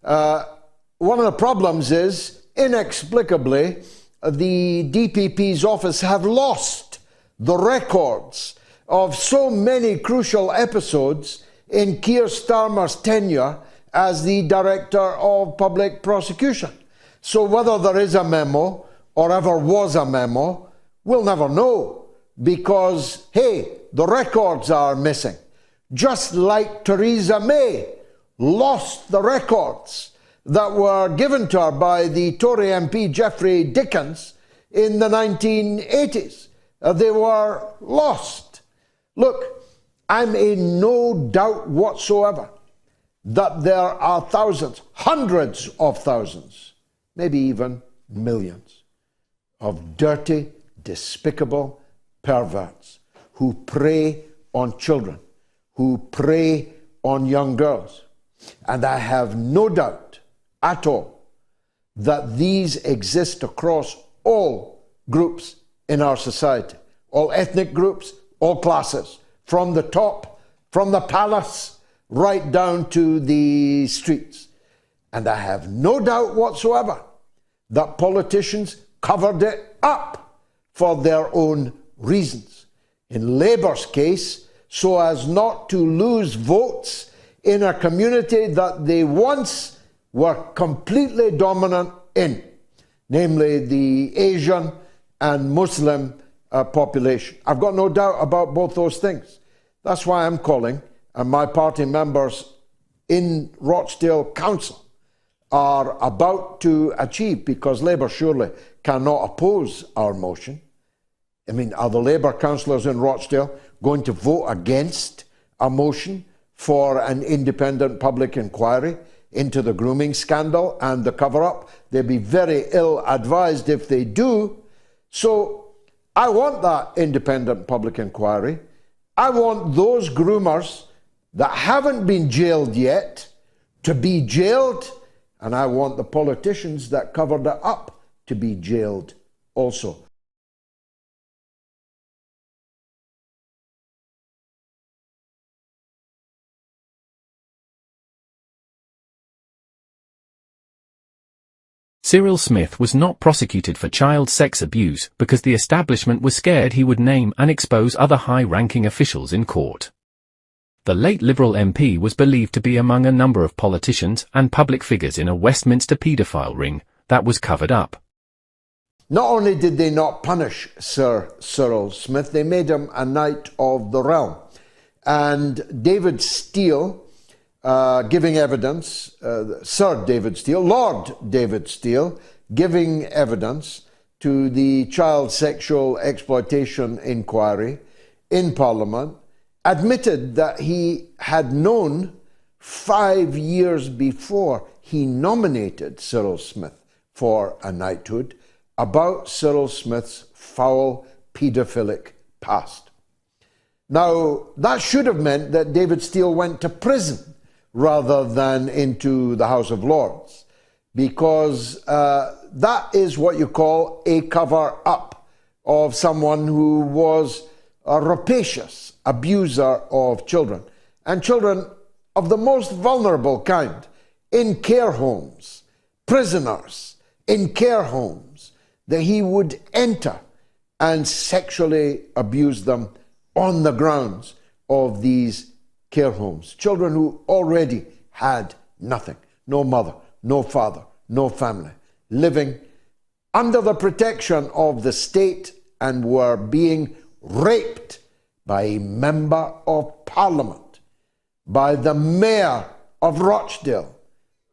One of the problems is, inexplicably, the DPP's office have lost the records of so many crucial episodes in Keir Starmer's tenure as the Director of Public Prosecution. So whether there is a memo or ever was a memo, we'll never know, because, hey, the records are missing. Just like Theresa May lost the records that were given to her by the Tory MP Geoffrey Dickens in the 1980s. They were lost. Look, I'm in no doubt whatsoever that there are thousands, hundreds of thousands, maybe even millions of dirty, despicable perverts who prey on children, who prey on young girls. And I have no doubt at all that these exist across all groups in our society, all ethnic groups, all classes, from the top, from the palace, right down to the streets. And I have no doubt whatsoever that politicians covered it up for their own reasons. In Labour's case, so as not to lose votes in a community that they once were completely dominant in, namely the Asian and Muslim population. I've got no doubt about both those things. That's why I'm calling, and my party members in Rochdale Council are about to achieve, because Labour surely cannot oppose our motion. I mean, are the Labour councillors in Rochdale going to vote against a motion for an independent public inquiry into the grooming scandal and the cover-up? They'd be very ill-advised if they do. So I want that independent public inquiry. I want those groomers that haven't been jailed yet to be jailed, and I want the politicians that covered it up to be jailed also. Cyril Smith was not prosecuted for child sex abuse because the establishment was scared he would name and expose other high-ranking officials in court. The late Liberal MP was believed to be among a number of politicians and public figures in a Westminster paedophile ring that was covered up. Not only did they not punish Sir Cyril Smith, they made him a Knight of the Realm. And David Steele, giving evidence, Sir David Steele, Lord David Steele, giving evidence to the child sexual exploitation inquiry in Parliament, admitted that he had known 5 years before he nominated Cyril Smith for a knighthood about Cyril Smith's foul paedophilic past. Now, that should have meant that David Steele went to prison rather than into the House of Lords, because that is what you call a cover-up of someone who was a rapacious abuser of children, and children of the most vulnerable kind, in care homes, prisoners in care homes, that he would enter and sexually abuse them on the grounds of these care homes. Children who already had nothing, no mother, no father, no family, living under the protection of the state, and were being raped by a member of Parliament, by the Mayor of Rochdale,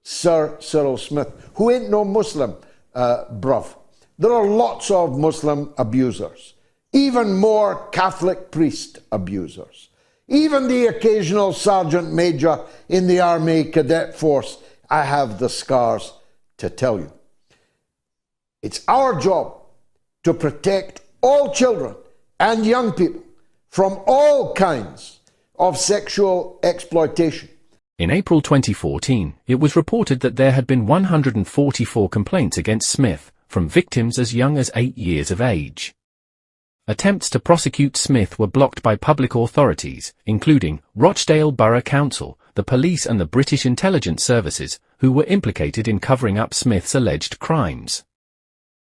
Sir Cyril Smith, who ain't no Muslim, bruv. There are lots of Muslim abusers, even more Catholic priest abusers, even the occasional sergeant major in the Army Cadet Force. I have the scars to tell you. It's our job to protect all children and young people from all kinds of sexual exploitation. In April 2014, it was reported that there had been 144 complaints against Smith from victims as young as 8 years of age. Attempts to prosecute Smith were blocked by public authorities, including Rochdale Borough Council, the police and the British intelligence services, who were implicated in covering up Smith's alleged crimes.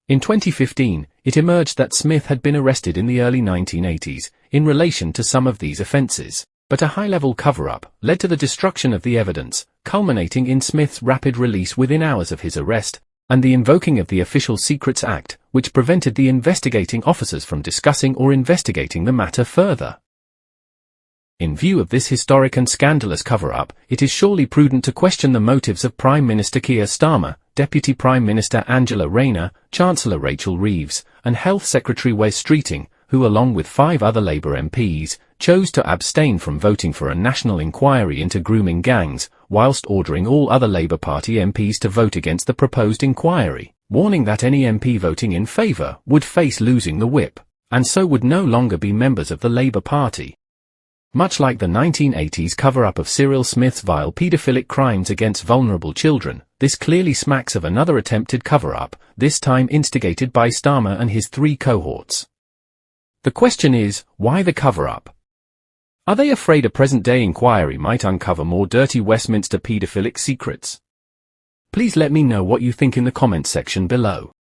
In 2015, it emerged that Smith had been arrested in the early 1980s in relation to some of these offences, but a high-level cover-up led to the destruction of the evidence, culminating in Smith's rapid release within hours of his arrest, and the invoking of the Official Secrets Act, which prevented the investigating officers from discussing or investigating the matter further. In view of this historic and scandalous cover-up, it is surely prudent to question the motives of Prime Minister Keir Starmer, Deputy Prime Minister Angela Rayner, Chancellor Rachel Reeves, and Health Secretary Wes Streeting, who along with 5 other Labour MPs, chose to abstain from voting for a national inquiry into grooming gangs, whilst ordering all other Labour Party MPs to vote against the proposed inquiry, warning that any MP voting in favour would face losing the whip, and so would no longer be members of the Labour Party. Much like the 1980s cover-up of Cyril Smith's vile paedophilic crimes against vulnerable children, this clearly smacks of another attempted cover-up, this time instigated by Starmer and his 3 cohorts. The question is, why the cover-up? Are they afraid a present-day inquiry might uncover more dirty Westminster paedophilic secrets? Please let me know what you think in the comments section below.